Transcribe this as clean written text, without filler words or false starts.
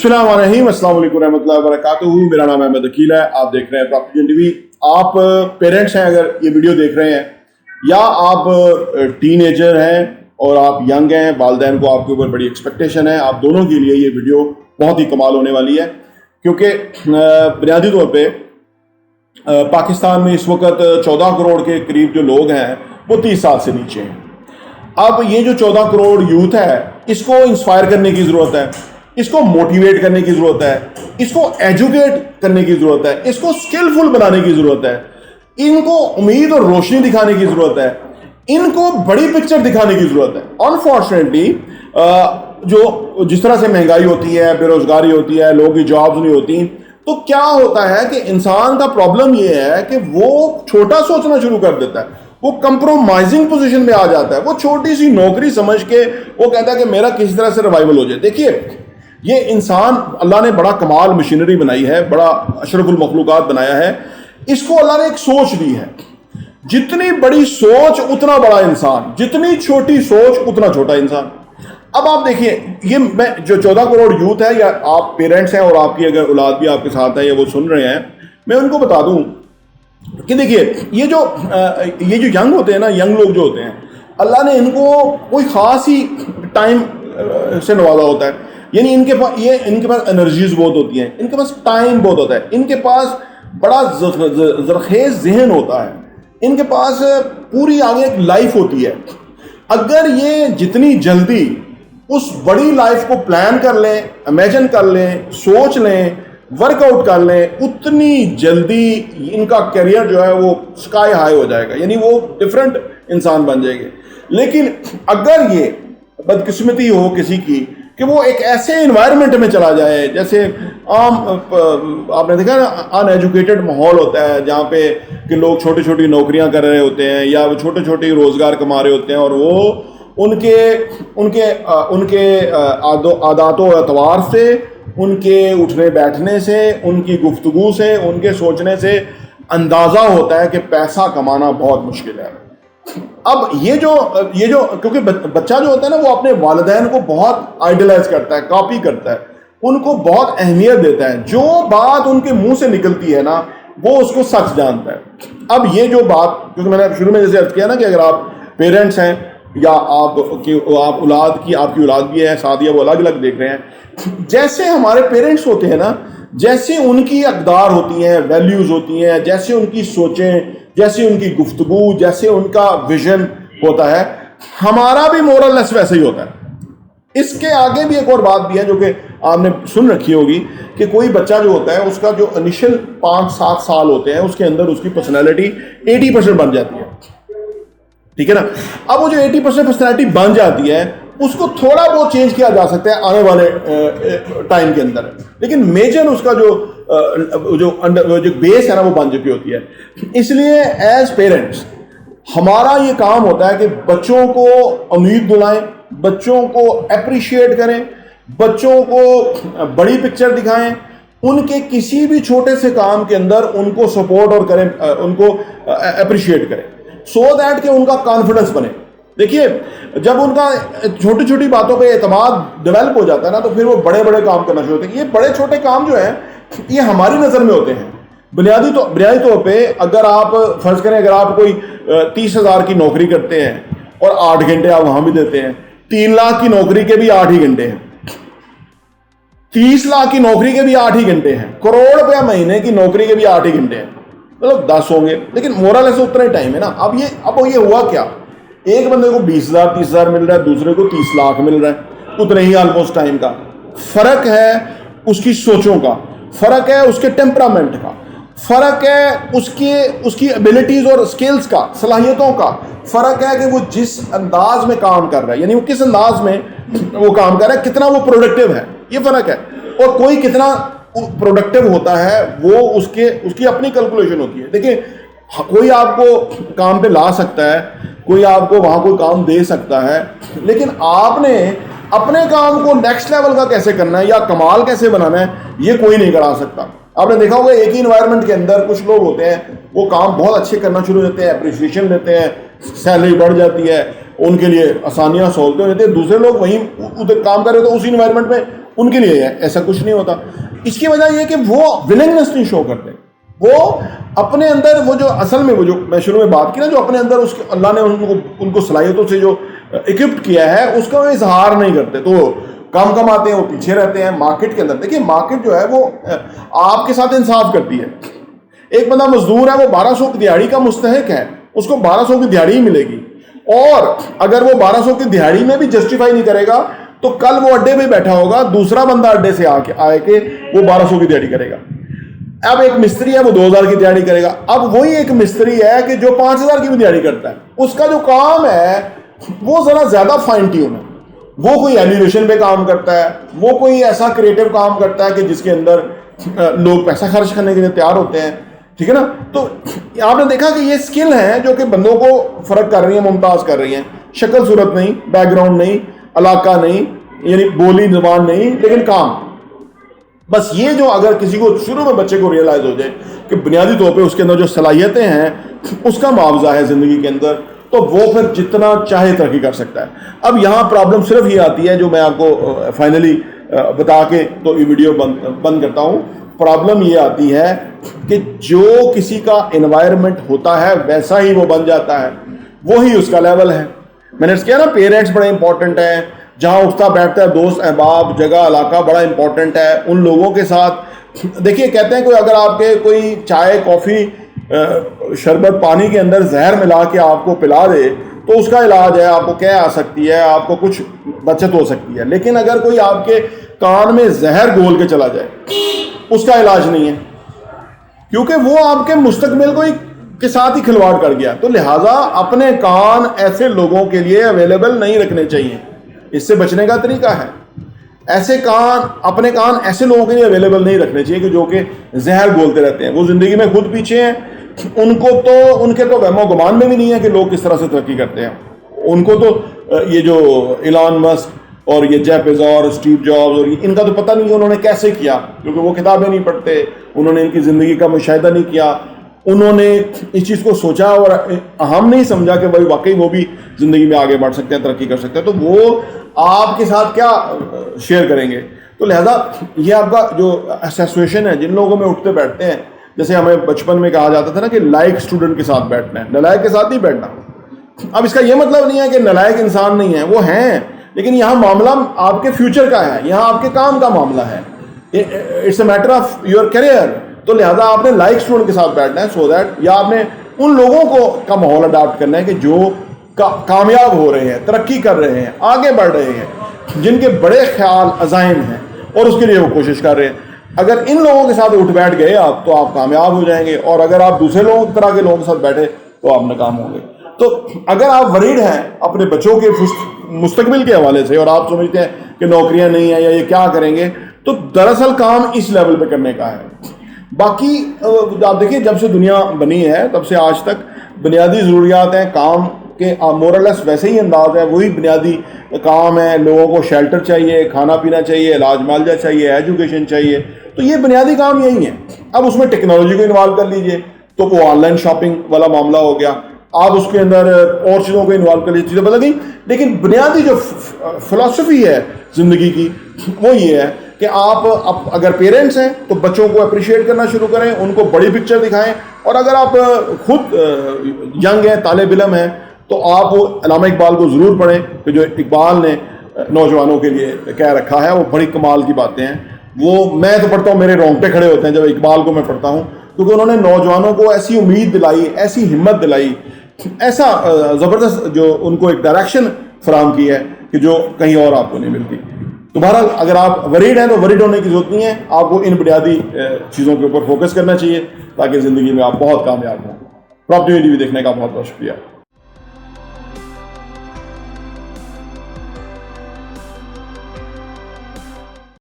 बिस्मिल्लाहिर्रहमानिर्रहीम, अस्सलाम वालेकुम रहमतुल्लाहि व बरकातुहू। मेरा नाम अहमद अकील है, आप देख रहे हैं प्रॉपर्टी जन टीवी। आप पेरेंट्स हैं अगर ये वीडियो देख रहे हैं, या आप टीनेजर हैं और आप यंग हैं, वालिदैन को आपके ऊपर बड़ी एक्सपेक्टेशन है, आप दोनों के लिए ये वीडियो बहुत ही कमाल होने वाली है। क्योंकि बुनियादी तौर पर पाकिस्तान में इस वक्त 14 करोड़ के करीब जो लोग हैं वो 30 साल से नीचे हैं। अब ये जो 14 करोड़ यूथ है, इसको इंस्पायर करने की ज़रूरत है, इसको मोटिवेट करने की ज़रूरत है, इसको एजुकेट करने की ज़रूरत है, इसको स्किलफुल बनाने की ज़रूरत है, इनको उम्मीद और रोशनी दिखाने की ज़रूरत है, इनको बड़ी पिक्चर दिखाने की ज़रूरत है। अनफॉर्चुनेटली जो जिस तरह से महंगाई होती है, बेरोज़गारी होती है, लोगों की जॉब्स नहीं होती, तो क्या होता है कि इंसान का प्रॉब्लम ये है कि वो छोटा सोचना शुरू कर देता है, वो कंप्रोमाइजिंग पोजीशन में आ जाता है, वो छोटी सी नौकरी समझ के वो कहता है कि मेरा किसी तरह से रिवाइवल हो जाए। देखिए, ये इंसान अल्लाह ने बड़ा कमाल मशीनरी बनाई है, बड़ा अशरफुल मखलूकात बनाया है। इसको अल्लाह ने एक सोच दी है, जितनी बड़ी सोच उतना बड़ा इंसान, जितनी छोटी सोच उतना छोटा इंसान। अब आप देखिए, ये मैं जो 14 करोड़ यूथ है, या आप पेरेंट्स हैं और आपकी अगर औलाद भी आपके साथ है या वो सुन रहे हैं, मैं उनको बता दूं कि देखिए, ये जो यंग होते हैं ना, यंग लोग जो होते हैं, अल्लाह ने इनको कोई ख़ास ही टाइम से नवाजा होता है। यानी इनके पास एनर्जीज बहुत होती हैं, इनके पास टाइम बहुत होता है, इनके पास बड़ा ज़रखेज़ ज़हन होता है, इनके पास पूरी आगे एक लाइफ होती है। अगर ये जितनी जल्दी उस बड़ी लाइफ को प्लान कर लें, इमेजिन कर लें, सोच लें, वर्कआउट कर लें, उतनी जल्दी इनका करियर जो है वो स्काई हाई हो जाएगा, यानी वो डिफरेंट इंसान बन जाएंगे। लेकिन अगर ये बदकिस्मती हो किसी की कि वो एक ऐसे इन्वायरमेंट में चला जाए, जैसे आम आपने देखा ना, अनएजुकेटेड माहौल होता है, जहाँ पे कि लोग छोटी छोटी नौकरियां कर रहे होते हैं या वो छोटे छोटे रोज़गार कमा रहे होते हैं, और वो उनके आदातों एतवार से, उनके उठने बैठने से, उनकी गुफ्तगू से, उनके सोचने से अंदाज़ा होता है कि पैसा कमाना बहुत मुश्किल है। अब ये जो क्योंकि बच्चा जो होता है ना, वो अपने वालिदैन को बहुत आइडलाइज करता है, कॉपी करता है, उनको बहुत अहमियत देता है। जो बात उनके मुंह से निकलती है ना, वो उसको सच जानता है। अब ये जो बात, क्योंकि मैंने शुरू में जैसे अर्ज किया ना कि अगर आप पेरेंट्स हैं या आपकी औलाद भी है साथ, या वो अलग अलग देख रहे हैं, जैसे हमारे पेरेंट्स होते हैं ना, जैसे उनकी अक़दार होती हैं, वैल्यूज़ होती हैं, जैसे उनकी सोचें, जैसे उनकी गुफ्तगू, जैसे उनका विजन होता है, हमारा भी मोरलेस वैसे ही होता है। इसके आगे भी एक और बात भी है जो कि आपने सुन रखी होगी कि कोई बच्चा जो होता है, उसका जो इनिशियल 5-7 साल होते हैं, उसके अंदर उसकी पर्सनैलिटी 80% बन जाती है, ठीक है ना। अब वो जो 80% पर्सनैलिटी बन जाती है, उसको थोड़ा बहुत चेंज किया जा सकता है आने वाले टाइम के अंदर, लेकिन मेजर उसका जो बेस है ना, वो बन चुकी होती है। इसलिए एज पेरेंट्स हमारा ये काम होता है कि बच्चों को उम्मीद दिलाएं, बच्चों को अप्रिशिएट करें, बच्चों को बड़ी पिक्चर दिखाएं, उनके किसी भी छोटे से काम के अंदर उनको सपोर्ट और करें, उनको अप्रिशिएट करें, सो दैट कि उनका कॉन्फिडेंस बने। देखिए, जब उनका छोटी छोटी बातों पे एतमाद डेवलप हो जाता है ना, तो फिर वो बड़े बड़े काम करना शुरू होते हैं। ये बड़े छोटे काम जो हैं, ये हमारी नज़र में होते हैं। बुनियादी तौर पे अगर आप फर्ज करें, अगर आप कोई 30,000 की नौकरी करते हैं और 8 घंटे आप वहां भी देते हैं, 3 लाख की नौकरी के भी 8 ही घंटे हैं, 30 लाख की नौकरी के भी 8 ही घंटे हैं, करोड़ रुपया महीने की नौकरी के भी 8 ही घंटे हैं, मतलब 10 होंगे, लेकिन मोरल ऐसे उतना ही टाइम है ना। अब ये हुआ क्या, एक बंदे को 20,000 30,000 मिल रहा है, दूसरे को 30 लाख मिल रहा है, उतने ही ऑलमोस्ट टाइम का फर्क है। उसकी सोचों का फर्क है, उसके टेम्परामेंट का फर्क है, उसकी एबिलिटीज और स्किल्स का, सलाहियतों का फर्क है कि वो जिस अंदाज में काम कर रहा है, यानी वो किस अंदाज में वो काम कर रहा है, कितना वो प्रोडक्टिव है, ये फर्क है। और कोई कितना प्रोडक्टिव होता है, वो उसकी अपनी कैलकुलेशन होती है। देखिए, कोई आपको काम पे ला सकता है, कोई आपको वहां कोई काम दे सकता है, लेकिन आपने अपने काम को नेक्स्ट लेवल का कैसे करना है या कमाल कैसे बनाना है, ये कोई नहीं करा सकता। आपने देखा होगा, एक ही इन्वायरमेंट के अंदर कुछ लोग होते हैं, वो काम बहुत अच्छे करना शुरू हो जाते हैं, अप्रिसिएशन लेते हैं, सैलरी बढ़ जाती है, उनके लिए आसानियां सहूलतें होती हैं। दूसरे लोग वहीं उधर काम कर रहे होते हैं, उसी इन्वायरमेंट में ان کے لیے ایسا کچھ نہیں ہوتا. اس کی وجہ یہ کہ وہ ولنگنس نہیں شو کرتے. وہ اپنے اندر وہ جو اصل میں وہ جو میں شروع میں بات کی نا, جو اپنے اندر اس اللہ نے ان کو صلاحیتوں سے جو اکوپڈ کیا ہے اس کا وہ اظہار نہیں کرتے. تو کام کماتے ہیں, وہ پیچھے رہتے ہیں مارکیٹ کے اندر. دیکھیے مارکیٹ جو ہے وہ آپ کے ساتھ انصاف کرتی ہے. ایک بندہ مزدور ہے, وہ 1200 کی دیہاڑی کا مستحق ہے, اس کو 1200 کی دیہاڑی ہی ملے گی. اور اگر وہ 1200 کی دیہاڑی میں بھی جسٹیفائی نہیں کرے گا تو کل وہ اڈے پہ بیٹھا ہوگا, دوسرا بندہ اڈے سے آئے کے وہ 1200 کی دیہاڑی کرے گا. اب ایک مستری ہے وہ 2000 کی دیہاڑی کرے گا. اب وہی ایک مستری ہے کہ جو 5000 کی بھی دیہاڑی کرتا ہے, اس کا جو کام ہے وہ ذرا زیادہ فائن ٹیون ہے. وہ کوئی ایلیویشن پہ کام کرتا ہے, وہ کوئی ایسا کریٹو کام کرتا ہے کہ جس کے اندر لوگ پیسہ خرچ کرنے کے لیے تیار ہوتے ہیں. ٹھیک ہے نا. تو آپ نے دیکھا کہ یہ سکل ہیں جو کہ بندوں کو فرق کر رہی ہیں, ممتاز کر رہی ہیں. شکل صورت نہیں, بیک گراؤنڈ نہیں, علاقہ نہیں, یعنی بولی زبان نہیں, لیکن کام. بس یہ جو اگر کسی کو شروع میں بچے کو ریئلائز ہو جائے کہ بنیادی طور پہ اس کے اندر جو صلاحیتیں ہیں اس کا معاوضہ ہے زندگی کے اندر, تو وہ پھر جتنا چاہے ترقی کر سکتا ہے. اب یہاں پرابلم صرف یہ آتی ہے جو میں آپ کو فائنلی بتا کے تو یہ ویڈیو بند کرتا ہوں. پرابلم یہ آتی ہے کہ جو کسی کا انوائرمنٹ ہوتا ہے ویسا ہی وہ بن جاتا ہے, وہی اس کا لیول ہے. میں نے کہا نا پیرنٹس بڑے امپورٹنٹ ہیں, جہاں اٹھتا بیٹھتا ہے, دوست احباب, جگہ, علاقہ بڑا امپورٹنٹ ہے. ان لوگوں کے ساتھ دیکھیے کہتے ہیں کوئی اگر آپ کے کوئی چائے, کافی, شربت, پانی کے اندر زہر ملا کے آپ کو پلا دے تو اس کا علاج ہے, آپ کو کیا آ سکتی ہے, آپ کو کچھ بچت ہو سکتی ہے. لیکن اگر کوئی آپ کے کان میں زہر گھول کے چلا جائے اس کا علاج نہیں ہے, کیونکہ وہ آپ کے مستقبل کو کے ساتھ ہی کھلواڑ کر گیا. تو لہٰذا اپنے کان ایسے لوگوں کے لیے اویلیبل نہیں رکھنے چاہیے. اس سے بچنے کا طریقہ ہے ایسے اپنے کان ایسے لوگوں کے لیے اویلیبل نہیں رکھنے چاہیے کہ جو کہ زہر گھولتے رہتے ہیں. وہ زندگی میں خود پیچھے ہیں, ان کے تو وہم و گمان میں بھی نہیں ہے کہ لوگ کس طرح سے ترقی کرتے ہیں. ان کو تو یہ جو ایلان مسک اور یہ جیف بیزوس اور اسٹیو جابز اور ان کا تو پتہ نہیں انہوں نے کیسے کیا, کیونکہ وہ کتابیں نہیں پڑھتے, انہوں نے ان کی زندگی کا مشاہدہ نہیں کیا, انہوں نے اس چیز کو سوچا اور اہم نہیں سمجھا کہ بھائی واقعی وہ بھی زندگی میں آگے بڑھ سکتے ہیں, ترقی کر سکتے ہیں. تو وہ آپ کے ساتھ کیا شیئر کریں گے؟ تو لہذا یہ آپ کا جو ایسوسیشن ہے جن لوگوں میں اٹھتے بیٹھتے ہیں, جیسے ہمیں بچپن میں کہا جاتا تھا نا کہ لائق اسٹوڈنٹ کے ساتھ بیٹھنا ہے, نلائق کے ساتھ نہیں بیٹھنا. اب اس کا یہ مطلب نہیں ہے کہ نلائق انسان نہیں ہے, وہ ہیں, لیکن یہاں معاملہ آپ کے فیوچر کا ہے, یہاں آپ کے کام کا معاملہ ہے. It's a matter of your career. تو لہٰذا آپ نے لائق اسٹوڈنٹ کے ساتھ بیٹھنا ہے, سو دیٹ, یا آپ نے ان لوگوں کو کا ماحول اڈاپٹ کرنا ہے کہ جو کامیاب ہو رہے ہیں, ترقی کر رہے ہیں, آگے بڑھ رہے ہیں, جن کے بڑے خیال عزائم ہیں اور اس کے لیے وہ کوشش کر رہے ہیں. اگر ان لوگوں کے ساتھ اٹھ بیٹھ گئے آپ تو آپ کامیاب ہو جائیں گے, اور اگر آپ دوسرے طرح کے لوگوں کے ساتھ بیٹھے تو آپ ناکام ہوں گے. تو اگر آپ وریڈ ہیں اپنے بچوں کے مستقبل کے حوالے سے اور آپ سمجھتے ہیں کہ نوکریاں نہیں ہیں یا یہ کیا کریں گے, تو دراصل کام اس لیول پہ کرنے کا ہے. باقی آپ دیکھیں جب سے دنیا بنی ہے تب سے آج تک بنیادی ضروریات ہیں کام کے مورلیس ویسے ہی انداز ہے, وہی بنیادی کام ہے. لوگوں کو شیلٹر چاہیے, کھانا پینا چاہیے, علاج معالجہ چاہیے, ایجوکیشن چاہیے. تو یہ بنیادی کام یہی ہیں. اب اس میں ٹیکنالوجی کو انوالو کر لیجئے تو وہ آن لائن شاپنگ والا معاملہ ہو گیا, آپ اس کے اندر اور چیزوں کو انوالو کر لیجیے, چیزیں بدل گئی. لیکن بنیادی جو فلسفی ہے زندگی کی وہ یہ ہے کہ آپ اگر پیرنٹس ہیں تو بچوں کو اپریشیٹ کرنا شروع کریں, ان کو بڑی پکچر دکھائیں. اور اگر آپ خود ینگ ہیں, طالب علم ہیں, تو آپ علامہ اقبال کو ضرور پڑھیں کہ جو اقبال نے نوجوانوں کے لیے کہہ رکھا ہے, وہ بڑی کمال کی باتیں ہیں. وہ میں تو پڑھتا ہوں, میرے رونگٹے کھڑے ہوتے ہیں جب اقبال کو میں پڑھتا ہوں, کیونکہ انہوں نے نوجوانوں کو ایسی امید دلائی, ایسی ہمت دلائی, ایسا زبردست جو ان کو ایک ڈائریکشن فراہم کی ہے کہ جو کہیں اور آپ کو نہیں ملتی. تو بہرحال اگر آپ وریڈ ہیں تو وریڈ ہونے کی ضرورت نہیں ہے, آپ کو ان بنیادی چیزوں کے اوپر فوکس کرنا چاہیے تاکہ زندگی میں آپ بہت کامیاب ہوں. پراپرٹی بھی دیکھنے کا بہت بہت شکریہ.